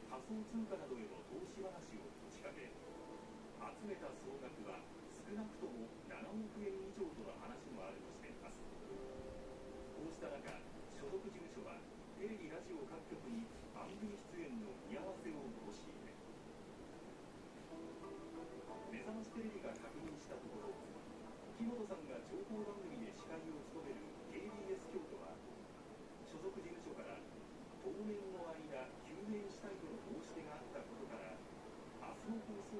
仮想通貨などへの投資話を持ちかけ、集めた総額は少なくとも7億円以上との話もあるとしています。こうした中、所属事務所はテレビ・ラジオ各局に番組出演の見合わせを申し入れ、目覚ましテレビが確認したところ、木本さんが情報番組で司会を務める KBS 京都は、所属事務所から当面の間休演したいとの申し出があったことから、明日の放送